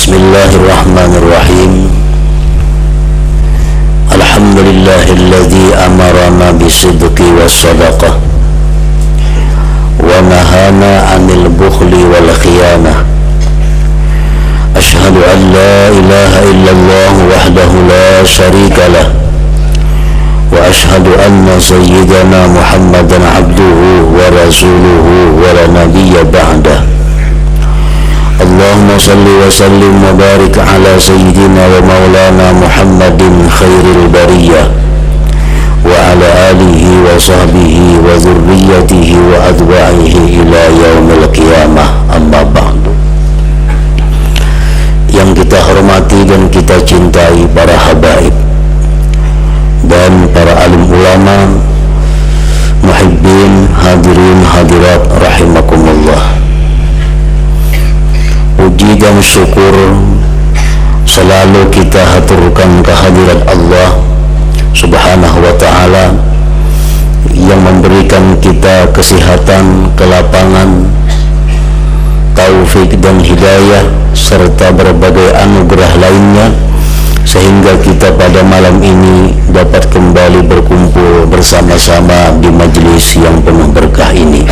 Bismillahirrahmanirrahim. Alhamdulillahilladzi amarana bisidqi wassadaqah wa nahana 'anil bukhli wal khiyanah. Ashhadu an la ilaha illallah wahdahu la syarika lah wa ashhadu anna sayyidana Muhammadan abduhu wa rasuluhu wa la nabiyya ba'dah. Allahumma salli wa sallim wa barik ala sayyidina wa maulana Muhammadin khairil bariyah wa ala alihi wa sahbihi wa dhurriyyatihi wa adwa'ihi ila yaumil qiyamah, amma ba'du. Yang kita hormati dan kita cintai para habaib dan para alim ulama, muhibbin, hadirin hadirat rahimakumullah. Puji dan syukur selalu kita haturkan kehadirat Allah Subhanahu wa ta'ala yang memberikan kita kesehatan, kelapangan, taufik dan hidayah serta berbagai anugerah lainnya, sehingga kita pada malam ini dapat kembali berkumpul bersama-sama di majelis yang penuh berkah ini.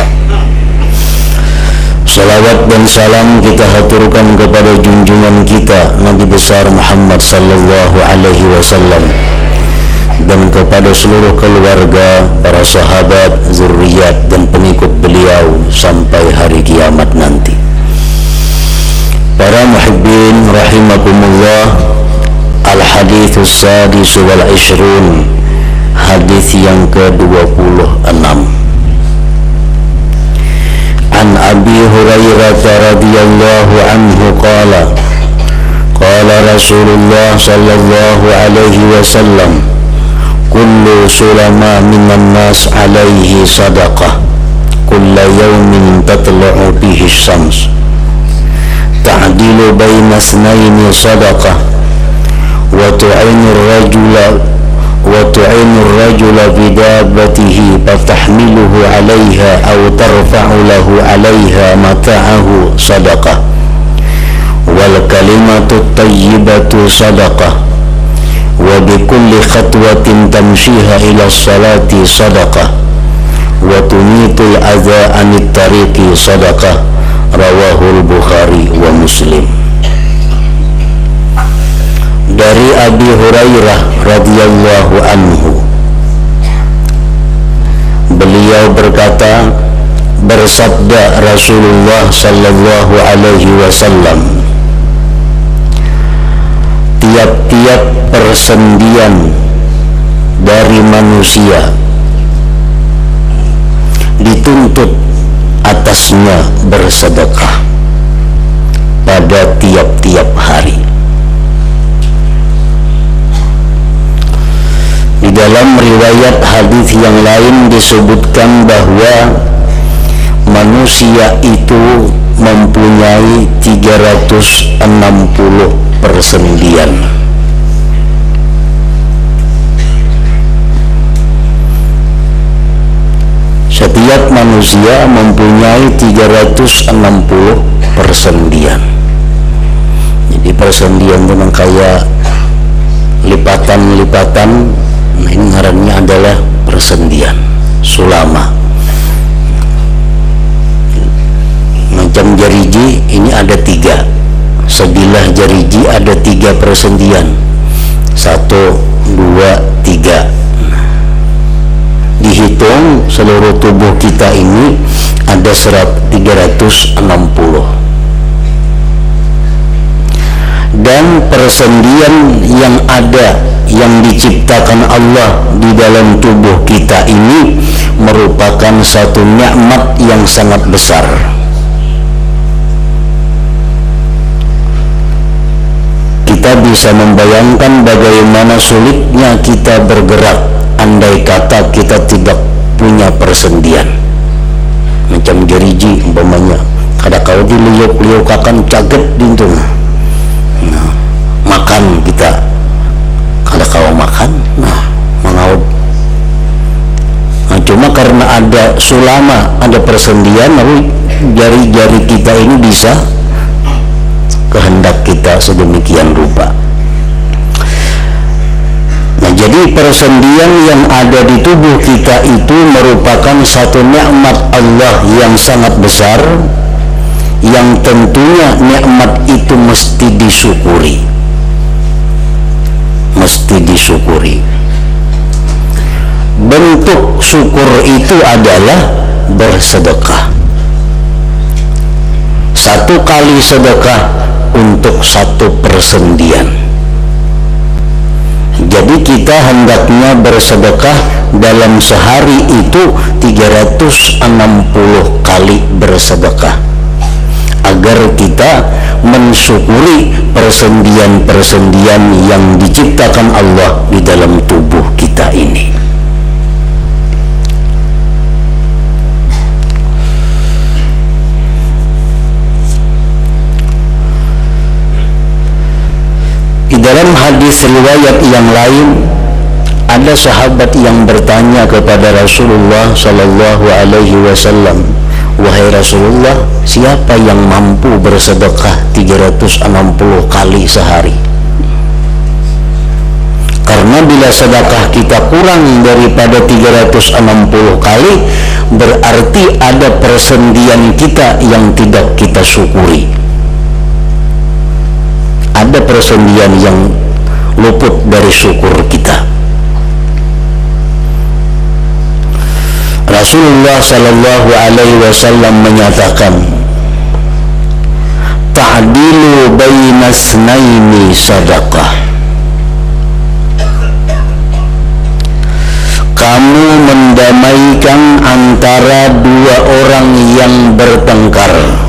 Salawat dan salam kita haturkan kepada junjungan kita Nabi besar Muhammad sallallahu alaihi wasallam dan kepada seluruh keluarga, para sahabat, zuriat dan pengikut beliau sampai hari kiamat nanti. Para muhibbin rahimakumullah, al-hadithus sadis wal ishrun, hadis yang ke-26. An Abi Hurairah radhiyallahu anhu qala qala Rasulullah sallallahu alaihi wasallam, kullu sulama minan nas alaihi sadaqah kulla yawmin tatlu'u bihi syams ta'dilu baina itsnaini sadaqah wa tu'inu ar-rajula bidabbatihi fatahmiluhu 'alayha aw tarfa'u lahu 'alayha mata'ahu sadaqah wal kalimatu at-tayyibatu sadaqah wa bikulli khatwatin tamshiha ila as-salati sadaqah wa tumitul adza 'anit tariqi sadaqah. Rawahul Bukhari wa Muslim. Dari Abi Hurairah radhiyallahu anhu, beliau berkata, bersabda Rasulullah sallallahu alaihi wasallam, tiap-tiap persendian dari manusia dituntut atasnya bersedekah pada tiap-tiap hari. Di dalam riwayat hadis yang lain disebutkan bahwa manusia itu mempunyai 360 persendian. Setiap manusia mempunyai 360 persendian. Jadi persendian itu kayak lipatan-lipatan. Nah, ini ngarannya adalah persendian, sulama. Macam jariji ini ada 3. Sebilah jariji ada 3 persendian. 1, 2, 3. Dihitung seluruh tubuh kita ini ada 360. Dan persendian yang ada, yang diciptakan Allah di dalam tubuh kita ini merupakan satu nikmat yang sangat besar. Kita bisa membayangkan bagaimana sulitnya kita bergerak andai kata kita tidak punya persendian. Macam geriji umpamanya, kada kau diliuk-liukakan caget dintung. Nah, makan kita kada kau makan, nah mengaud. Nah, cuma karena ada sulama, ada persendian, lalu jari-jari kita ini bisa kehendak kita sedemikian rupa. Nah, jadi persendian yang ada di tubuh kita itu merupakan satu nikmat Allah yang sangat besar, yang tentunya nikmat itu mesti disyukuri. Mesti disyukuri. Bentuk syukur itu adalah bersedekah. Satu kali sedekah untuk satu persendian. Jadi kita hendaknya bersedekah dalam sehari itu 360 kali bersedekah, agar kita mensyukuri persendian-persendian yang diciptakan Allah di dalam tubuh kita ini. Di dalam hadis riwayat yang lain, ada sahabat yang bertanya kepada Rasulullah sallallahu alaihi wasallam, "Wahai Rasulullah, siapa yang mampu bersedekah 360 kali sehari?" Karena bila sedekah kita kurang daripada 360 kali, berarti ada persendian kita yang tidak kita syukuri. Ada persendian yang luput dari syukur kita. Rasulullah sallallahu alaihi wasallam menyatakan, "Ta'dilu bainas naini sadaqah." Kamu mendamaikan antara dua orang yang bertengkar.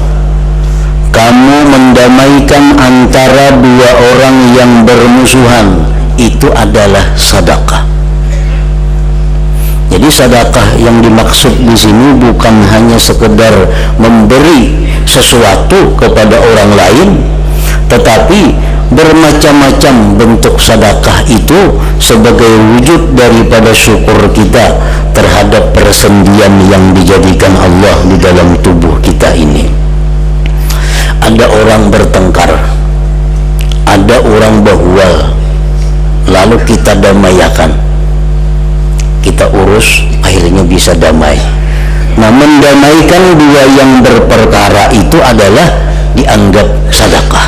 Kamu mendamaikan antara dua orang yang bermusuhan. Itu adalah sedekah. Jadi sedekah yang dimaksud di sini bukan hanya sekedar memberi sesuatu kepada orang lain, tetapi bermacam-macam bentuk sedekah itu sebagai wujud daripada syukur kita terhadap persendian yang dijadikan Allah di dalam tubuh kita ini. Ada orang bertengkar, ada orang bahual, lalu kita damaikan, kita urus, akhirnya bisa damai. Nah, mendamaikan dua yang berperkara itu adalah dianggap sedekah.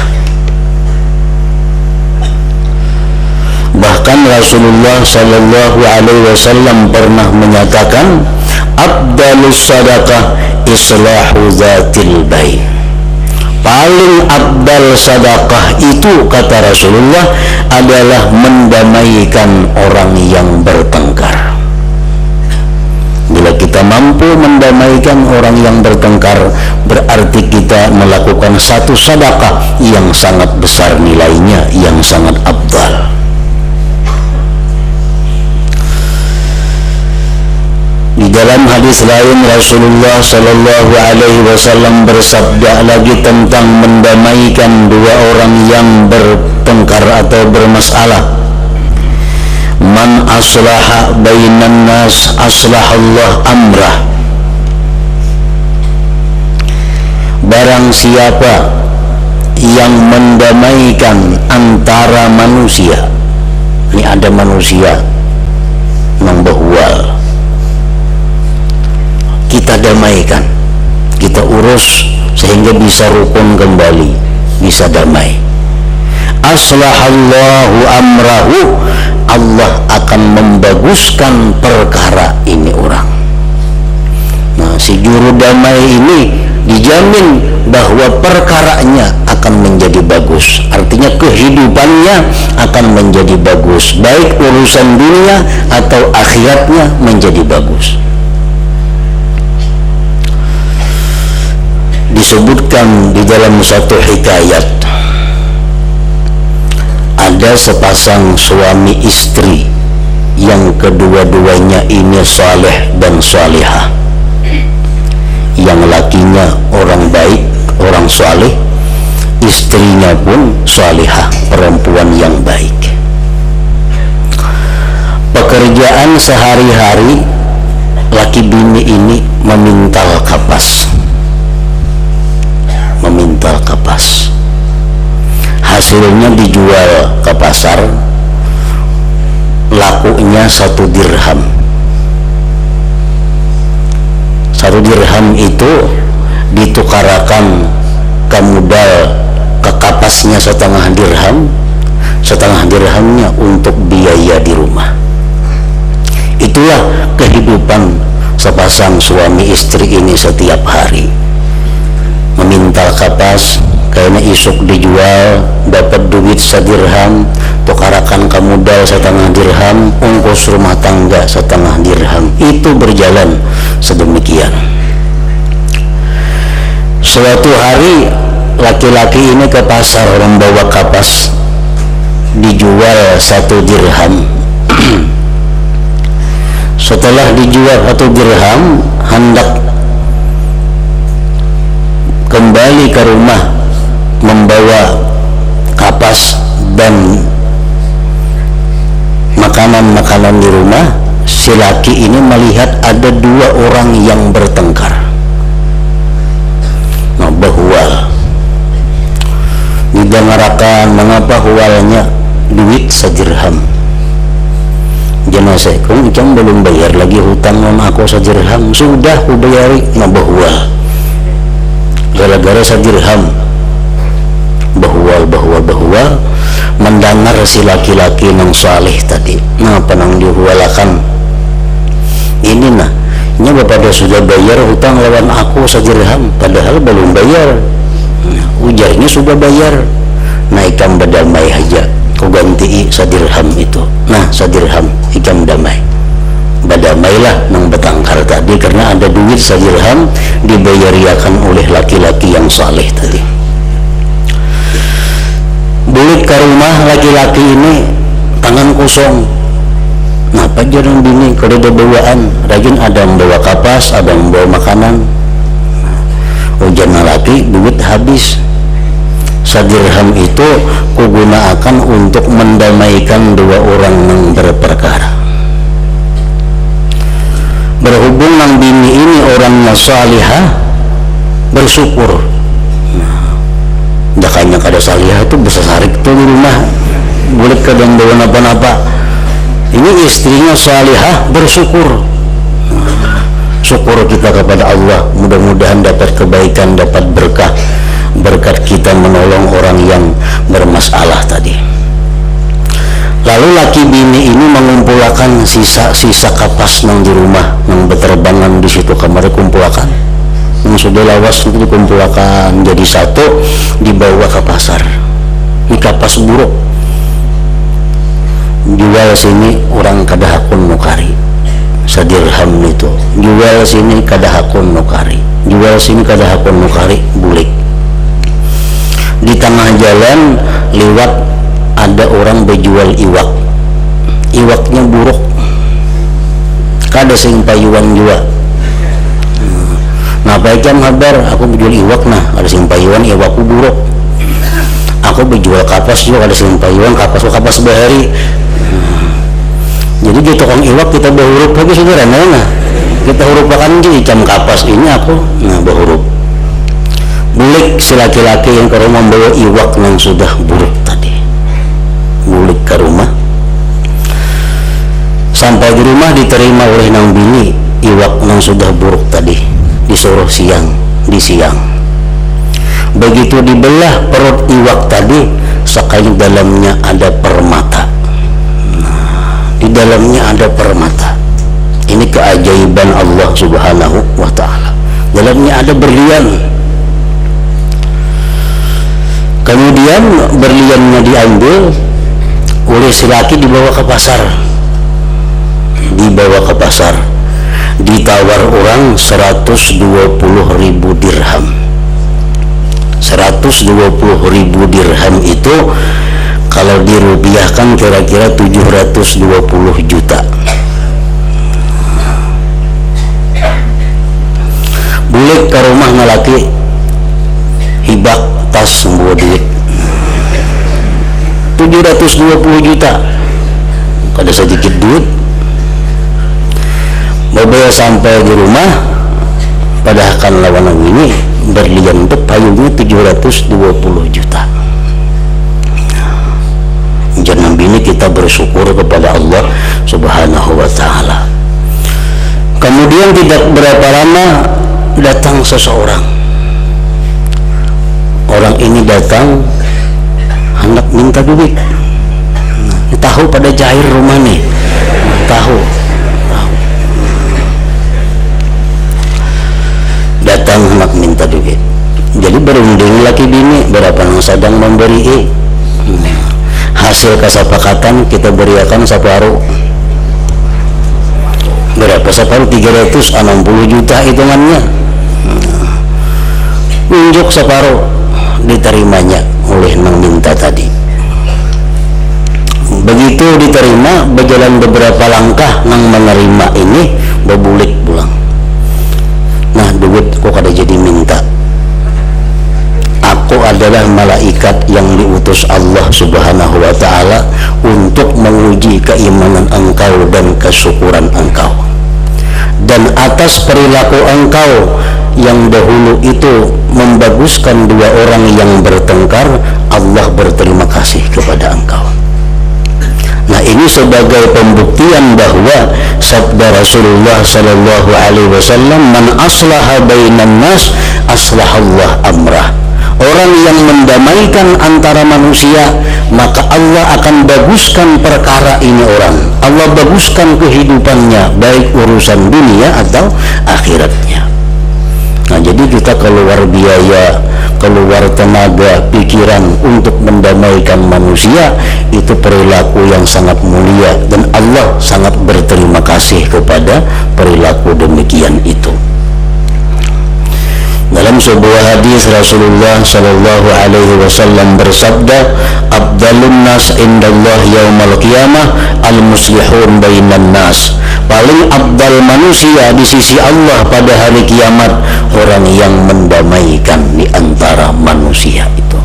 Bahkan Rasulullah sallallahu alaihi wasallam pernah menyatakan, "Afdalus sadaqah islahu dzatil bain." Paling abdal sedekah itu, kata Rasulullah, adalah mendamaikan orang yang bertengkar. Bila kita mampu mendamaikan orang yang bertengkar, berarti kita melakukan satu sedekah yang sangat besar nilainya, yang sangat abdal. Di dalam hadis lain Rasulullah sallallahu alaihi wasallam bersabda lagi tentang mendamaikan dua orang yang bertengkar atau bermasalah. "Man aslaha bainan nas aslahallah amrah." Barang siapa yang mendamaikan antara manusia, ini ada manusia yang berhual, kita damaikan, kita urus sehingga bisa rukun kembali, bisa damai. Aslahallahu amrahu, Allah akan membaguskan perkara ini orang. Nah, si juru damai ini dijamin bahwa perkaranya akan menjadi bagus. Artinya kehidupannya akan menjadi bagus, baik urusan dunia atau akhiratnya menjadi bagus. Disebutkan di dalam satu hikayat, ada sepasang suami istri yang kedua-duanya ini saleh dan salihah. Yang lakinya orang baik, orang saleh, istrinya pun salihah, perempuan yang baik. Pekerjaan sehari-hari laki bini ini memintal kapas. hasilnya dijual ke pasar, lakunya 1 dirham. 1 dirham itu ditukarakan ke modal, ke kapasnya setengah dirham, setengah dirhamnya untuk biaya di rumah. Itulah kehidupan sepasang suami istri ini setiap hari, memintal kapas karena isuk dijual dapat duit 1 dirham, tukarakan ke modal setengah dirham, ongkos rumah tangga setengah dirham. Itu berjalan sedemikian. Suatu hari laki-laki ini ke pasar membawa kapas, dijual 1 dirham. Setelah dijual 1 dirham, hendak kembali ke rumah membawa kapas dan makanan-makanan di rumah. Si laki ini melihat ada 2 orang yang bertengkar, bahual. Didengarkan mengapa hualnya duit 1 dirham. Jenazah ikam belum bayar lagi hutang non aku 1 dirham. Sudah ku bayari, bahual. Gara-gara 1 dirham. Bahual. Mendengar si laki-laki nang saleh tadi, ngapa nang dihualakan ini nah, nya bapak sudah bayar hutang lawan aku 1 dirham, padahal belum bayar. Ujarnya sudah bayar. Nah ikam berdamai aja, kau ganti 1 dirham itu. Nah 1 dirham ikam damai, berdamailah nang bertengkar tadi karena ada duit 1 dirham dibayariakan oleh laki-laki yang saleh tadi. Balik ke rumah laki-laki ini tangan kosong. Napa jarang bini kalau ada bawaan, rajin ada yang bawa kapas, ada yang bawa makanan. Ujian laki duit habis. 1 dirham itu kugunakan untuk mendamaikan 2 orang yang berperkara. Berhubung nang bini ini orangnya salihah, bersyukur. Jakanya kada salihah itu bisa sarik tuh di rumah, boleh kadang bawa napa-napa. Ini istrinya salihah, bersyukur. Syukur kita kepada Allah, mudah-mudahan dapat kebaikan, dapat berkah berkat kita menolong orang yang bermasalah tadi. Lalu laki bini ini mengumpulkan sisa-sisa kapas nang di rumah, nang berterbangan di situ kamar kumpulkan. Yang sudah lawas itu dikumpulkan jadi 1, dibawa ke pasar. Ini kapas buruk, jual sini orang kada hakun nukari 1 dirham itu, jual sini kada hakun nukari, jual sini kada hakun nukari, bulik. Di tengah jalan lewat ada orang berjual iwak. Iwaknya buruk, kada sing payuan juga. Nah baikkan kabar aku berjual iwak, nah ada sing payuan iwakku buruk. Aku berjual kapas juga, ada sing payuan kapas bahari. Jadi di tukang iwak kita berhuruf lagi saudara, nah kita hurupakan di jam kapas ini aku, nah berhuruf. Bulik si laki-laki yang ke rumah membawa iwak yang sudah buruk tadi. Bulik ke rumah, sampai di rumah diterima oleh nang bini iwak yang sudah buruk tadi, disuruh disiang. Begitu dibelah perut iwak tadi, sekali dalamnya ada permata. Di dalamnya ada permata. Ini keajaiban Allah Subhanahu wa ta'ala. Dalamnya ada berlian. Kemudian berliannya diambil oleh si laki, dibawa ke pasar. Ditawar orang 120.000 dirham. 120.000 dirham itu kalau dirupiahkan kira-kira 720 juta. Bulik ke rumah ngalaki hibak tas semua duit 720 juta, kada sedikit duit. Mobil sampai di rumah, padahal kan lawan ini berlian untuk payungnya 720 juta. jangan bini kita bersyukur kepada Allah Subhanahu wa ta'ala. Kemudian tidak berapa lama datang seseorang. Orang ini datang hendak minta duit. Tahu pada cair rumah nih, tahu. Datang hendak minta duit. Jadi berunding laki bini berapa yang sedang memberi. Hasil kesepakatan kita berikan separuh. Berapa separuh? 360 juta hitungannya. Unjuk separuh, diterimanya oleh nang minta tadi. Begitu diterima, berjalan beberapa langkah nang menerima ini berbulik pulang. Nah, duit kok kada jadi minta. Aku adalah malaikat yang diutus Allah Subhanahu wa ta'ala untuk menguji keimanan engkau dan kesyukuran engkau. Dan atas perilaku engkau yang dahulu itu membaguskan dua orang yang bertengkar, Allah berterima kasih kepada engkau. Nah, ini sebagai pembuktian bahwa sabda Rasulullah sallallahu alaihi wasallam, man aslaha bainan nas aslahallah amrah. Orang yang mendamaikan antara manusia, maka Allah akan baguskan perkara ini orang. Allah baguskan kehidupannya, baik urusan dunia atau akhiratnya. Nah, jadi kita keluar biaya, keluar tenaga, pikiran untuk mendamaikan manusia, itu perilaku yang sangat mulia dan Allah sangat berterima kasih kepada perilaku demikian itu. Dalam sebuah hadis Rasulullah sallallahu alaihi wasallam bersabda, "Afdalun nas indallah yaumal qiyamah al-muslihun bainan nas." Paling afdal manusia di sisi Allah pada hari kiamat orang yang mendamaikan di antara manusia itu.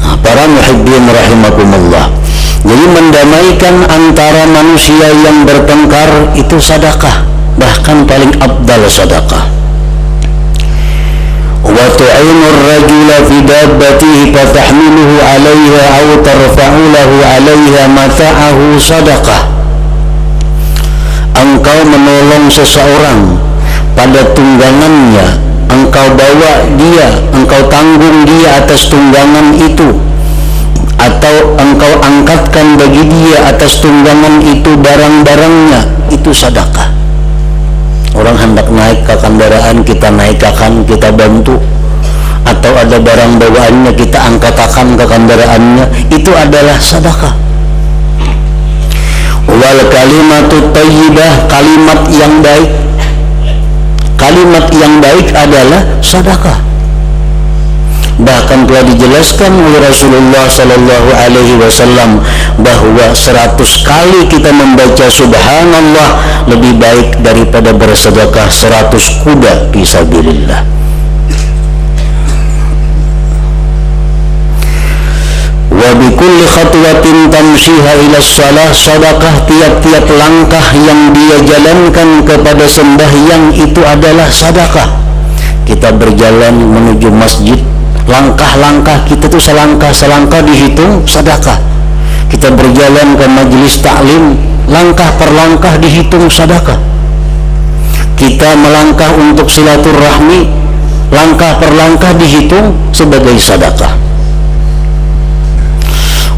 Nah, para muhibbin rahimakumullah. Jadi mendamaikan antara manusia yang bertengkar itu sedekah, bahkan paling afdal sedekah. Wa tu'inur rajula fi dabbatihi fatahmiluhu 'alayha aw tarfa'u lahu 'alayha mata'ahu sadaqah. Engkau menolong seseorang pada tunggangannya, engkau bawa dia, engkau tanggung dia atas tunggangan itu, atau engkau angkatkan bagi dia atas tunggangan itu barang-barangnya, itu sedekah. Orang hendak naik ke kendaraan, kita naikkan, kita bantu, atau ada barang bawaannya kita angkatakan ke kendaraannya, itu adalah sedekah. Wal kalimatut thayyibah, kalimat yang baik, kalimat yang baik adalah sedekah. Bahkan telah dijelaskan oleh Rasulullah sallallahu alaihi wasallam bahwa 100 kali kita membaca subhanallah lebih baik daripada bersedekah 100 kuda fisabilillah. Wa bi kulli khatwatin tamshiha ila shalah, sedekah tiap-tiap langkah yang dia jalankan kepada sembahyang itu adalah sedekah. Kita berjalan menuju masjid, langkah-langkah kita tuh selangkah dihitung sedekah. Kita berjalan ke majelis taklim, langkah per langkah dihitung sedekah. Kita melangkah untuk silaturahmi, langkah per langkah dihitung sebagai sedekah.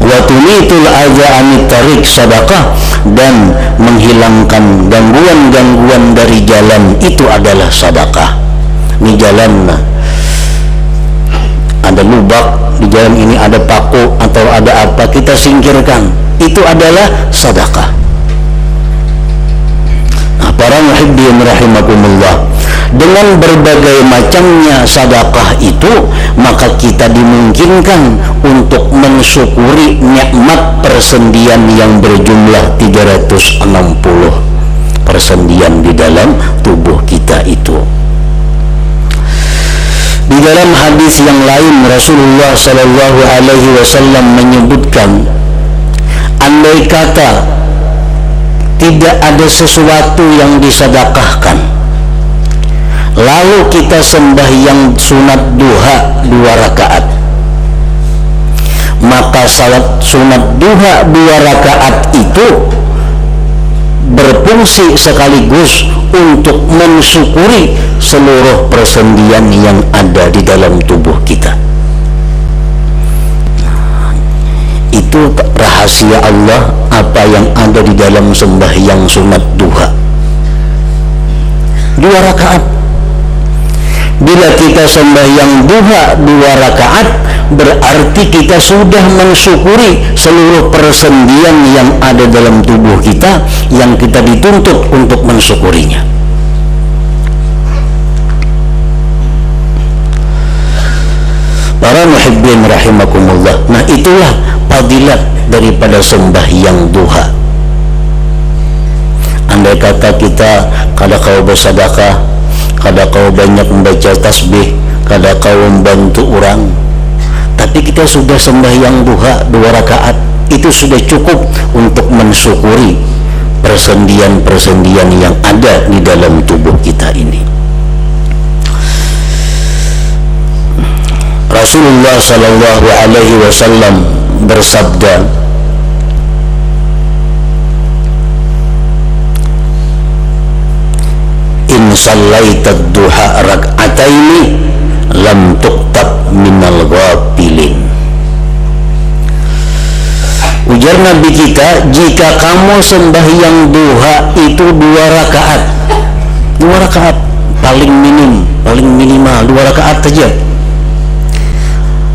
Wa tumitul adza anit tariq, sedekah dan menghilangkan gangguan-gangguan dari jalan itu adalah sedekah. Di jalan ada lubak, di jalan ini ada paku atau ada apa, kita singkirkan, itu adalah sedekah. Nah, para muhibbin rahimakumullah, dengan berbagai macamnya sedekah itu, maka kita dimungkinkan untuk mensyukuri nikmat persendian yang berjumlah 360 persendian di dalam tubuh kita itu. Di dalam hadis yang lain Rasulullah sallallahu alaihi wasallam menyebutkan, andai kata tidak ada sesuatu yang disedekahkan, lalu kita sembahyang sunat duha 2 rakaat, maka salat sunat duha 2 rakaat itu berfungsi sekaligus untuk mensyukuri seluruh persendian yang ada di dalam tubuh kita. Itu rahasia Allah apa yang ada di dalam sembahyang sunat duha 2 rakaat. Bila kita sembahyang duha 2 rakaat, berarti kita sudah mensyukuri seluruh persendian yang ada dalam tubuh kita yang kita dituntut untuk mensyukurinya. Para muhibbin rahimakumullah. Nah, itulah fadilat daripada sembahyang duha. Andai kata kita kada kau bersedekah, kada kau banyak membaca tasbih, kada kau membantu orang, tapi kita sudah sembahyang duha 2 rakaat, itu sudah cukup untuk mensyukuri persendian-persendian yang ada di dalam tubuh kita ini. Rasulullah sallallahu alaihi wasallam bersabda, in sallaita duha rak'ataini lam tuktab minal ghafilin. Ujar Nabi kita, jika kamu sembahyang duha itu 2 rakaat, 2 rakaat paling minimal 2 rakaat saja,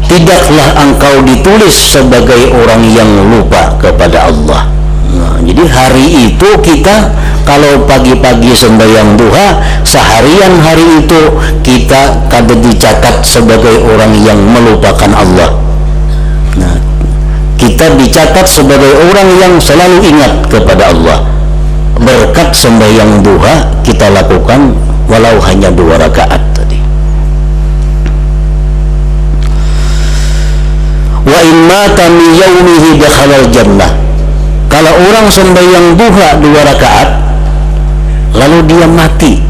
tidaklah engkau ditulis sebagai orang yang lupa kepada Allah. Nah, jadi hari itu kita kalau pagi-pagi sembahyang duha, seharian hari itu kita kada dicatat sebagai orang yang melupakan Allah. Nah, kita dicatat sebagai orang yang selalu ingat kepada Allah. Berkat sembahyang duha kita lakukan walau hanya 2 rakaat tadi. Wa in mata min yaumihi dakhalal jannah. Kalau orang sembahyang duha 2 rakaat lalu dia mati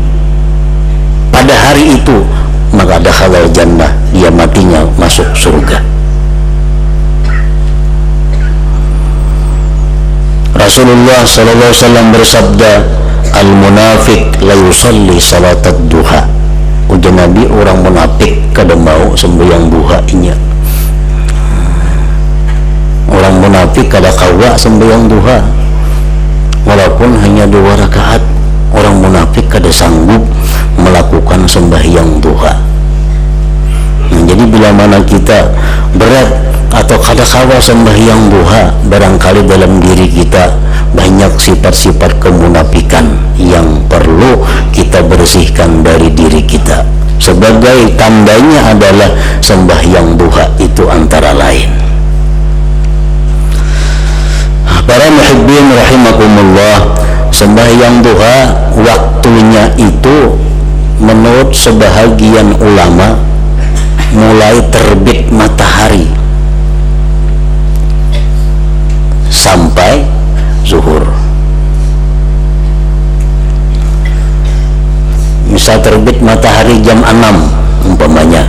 pada hari itu, maka dakhalal jannah, dia matinya masuk surga. Rasulullah sallallahu alaihi wasallam bersabda, al munafiq la yusalli salatat duha. Ujar Nabi, orang munafik kada mau sembahyang duha inya. Orang munafik kada kawa sembahyang duha walaupun hanya 2 rakaat. Orang munafik kada sanggup melakukan sembahyang duha. Nah, jadi bila mana kita berat atau kada kawa sembahyang duha, barangkali dalam diri kita banyak sifat-sifat kemunafikan yang perlu kita bersihkan dari diri kita. Sebagai tandanya adalah sembahyang duha itu antara lain. Para muhibbin rahimakumullah, sembahyang duha waktunya itu menurut sebahagian ulama mulai terbit matahari sampai zuhur. Misal terbit matahari jam 6 umpamanya,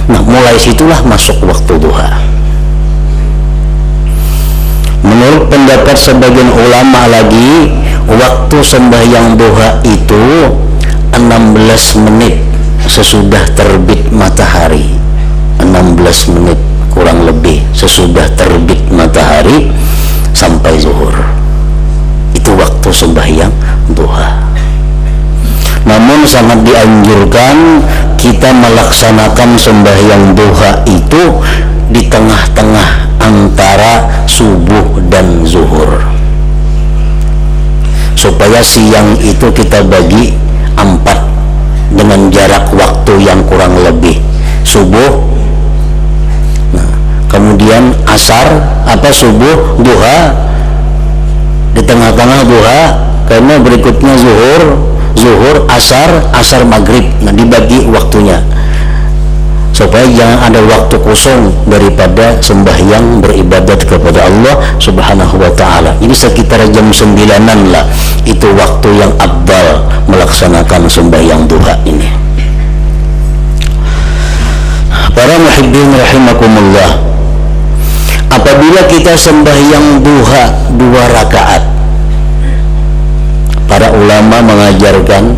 nah mulai situlah masuk waktu duha. Menurut pendapat sebagian ulama lagi, waktu sembahyang duha itu 16 menit sesudah terbit matahari. 16 menit kurang lebih sesudah terbit matahari sampai zuhur. Itu waktu sembahyang duha. Namun sangat dianjurkan kita melaksanakan sembahyang duha itu di tengah-tengah antara subuh dan zuhur, supaya siang itu kita bagi 4 dengan jarak waktu yang kurang lebih. Subuh, nah, kemudian asar, subuh, duha, di tengah-tengah duha, karena berikutnya zuhur, asar maghrib. Nah, dibagi waktunya supaya jangan ada waktu kosong daripada sembahyang beribadat kepada Allah subhanahu wa ta'ala. Ini sekitar jam 9-an lah, itu waktu yang afdal melaksanakan sembahyang duha ini. Para muhibbin rahimakumullah, apabila kita sembahyang duha 2 rakaat, para ulama mengajarkan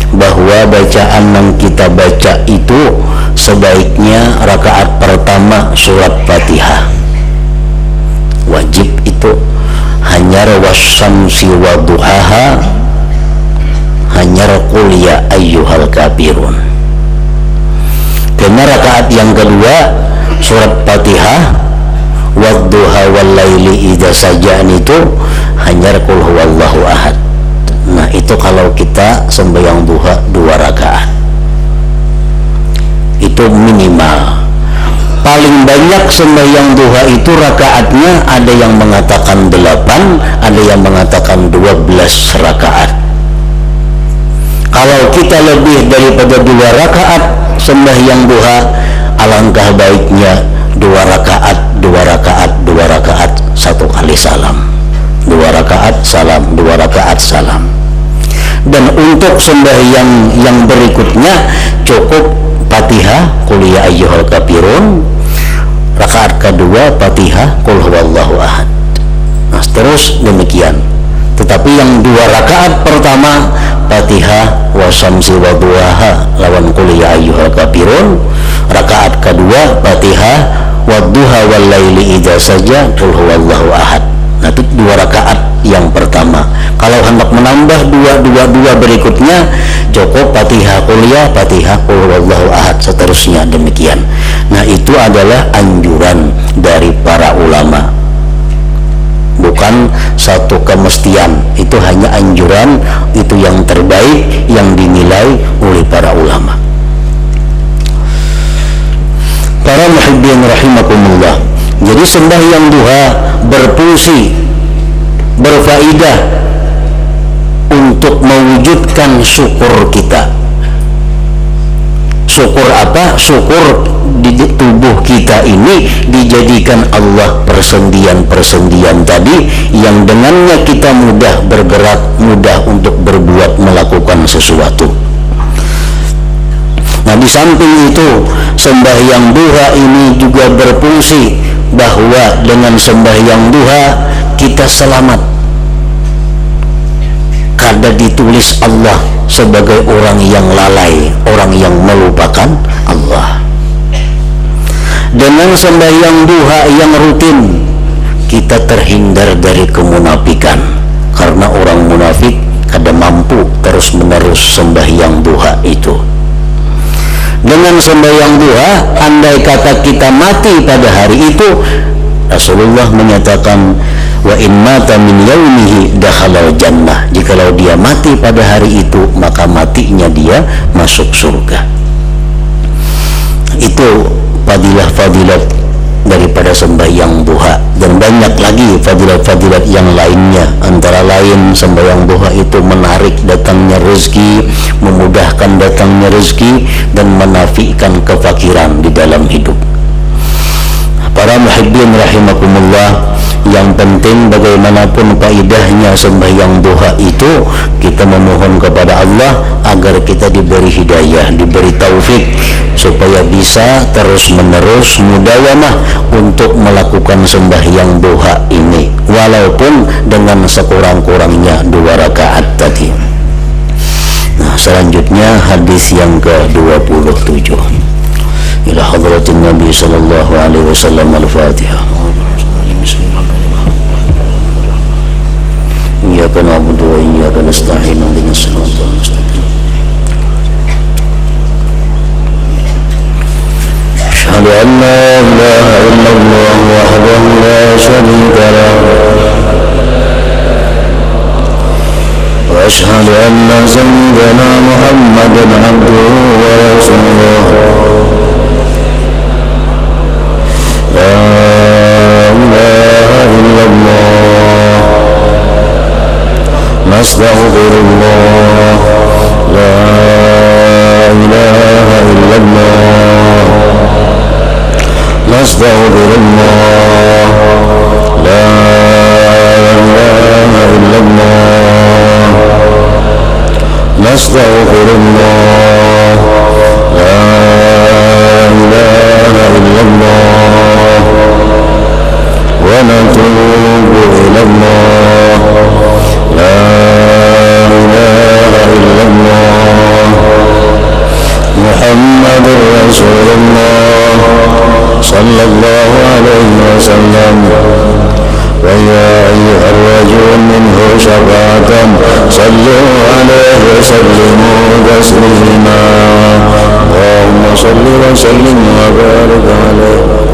bahwa bacaan yang kita baca itu sebaiknya rakaat pertama surat Fatihah, wajib itu, hanyar wasyamsi wa duhaha, hanyar qul ya ayyuhal kafirun. Karena rakaat yang kedua surat Fatihah, wadduha wal laili idza saja'an, itu hanyar qul huwallahu ahad. Nah itu kalau kita sembahyang duha 2 rakaat, itu minimal. Paling banyak sembahyang duha itu rakaatnya ada yang mengatakan 8, ada yang mengatakan 12 rakaat. Kalau kita lebih daripada 2 rakaat sembahyang duha, alangkah baiknya 2 rakaat, 2 rakaat, 2 rakaat, 1 kali salam, 2 rakaat salam, 2 rakaat salam. Dan untuk sembahyang yang berikutnya cukup Fatihah qul ya ayyuhal kafirun, rakaat kedua Fatihah qul huwallahu ahad. Nah terus demikian. Tetapi yang 2 rakaat pertama Fatihah wa syamsi wa duhaha lawan qul ya ayyuhal kafirun, rakaat kedua Fatihah wa duha wal laili idza saja qul huwallahu ahad. Nah itu 2 rakaat yang pertama. Kalau hendak menambah 2 berikutnya cukup Fatihah qul ya, Fatihah qul huwallahu ahad, seterusnya demikian. Nah itu adalah anjuran dari para ulama, bukan satu kemestian, itu hanya anjuran, itu yang terbaik yang dinilai oleh para ulama. Para muhibbin rahimakumullah, jadi sembahyang duha berfungsi, berfaedah untuk mewujudkan syukur kita. Syukur apa? Syukur di tubuh kita ini dijadikan Allah persendian-persendian tadi yang dengannya kita mudah bergerak, mudah untuk berbuat, melakukan sesuatu. Nah di samping itu sembahyang duha ini juga berfungsi bahwa dengan sembahyang duha kita selamat, karena ditulis Allah sebagai orang yang lalai, orang yang melupakan Allah. Dengan sembahyang duha yang rutin kita terhindar dari kemunafikan, karena orang munafik kada mampu terus menerus sembahyang duha itu. Dengan sembahyang duha, andai kata kita mati pada hari itu, Rasulullah menyatakan wa in mata min yaumihi dakhalal jannah, jikalau dia mati pada hari itu maka matinya dia masuk surga. Itu fadilah-fadilat daripada sembahyang duha, dan banyak lagi fadilat-fadilat yang lainnya. Antara lain sembahyang duha itu menarik datangnya rezeki, memudahkan datangnya rezeki, dan menafikan kefakiran di dalam hidup. Para muhibbin rahimakumullah, yang penting bagaimanapun faedahnya sembahyang duha itu, kita memohon kepada Allah agar kita diberi hidayah, diberi taufik, supaya bisa terus menerus mudawamah untuk melakukan sembahyang duha ini, walaupun dengan sekurang-kurangnya 2 rakaat tadi. Nah selanjutnya hadis yang ke-27. Ila hadratin Nabi sallallahu alaihi wasallam, al-Fatihah. Iyyaka na'budu wa iyyaka nasta'in, ihdinas siratal mustaqim. Asyhadu an la ilaha illallah wahdahu la syarika lahu wa asyhadu anna sayyidana Muhammadan abduhu wa rasuluh. La ilaha illallah, nastaghfirullah. La ilaha illallah, nastaghfirullah. La ilaha illallah, nastaghfirullah. La ilaha illallah, ونتوب إلى الله لا إله إلا الله محمد رسول الله صلى الله عليه وسلم ويا أيها الرجل منه شفاعة صلوا عليه وسلموا تسليما اللهم صل وسلم وبارك عليه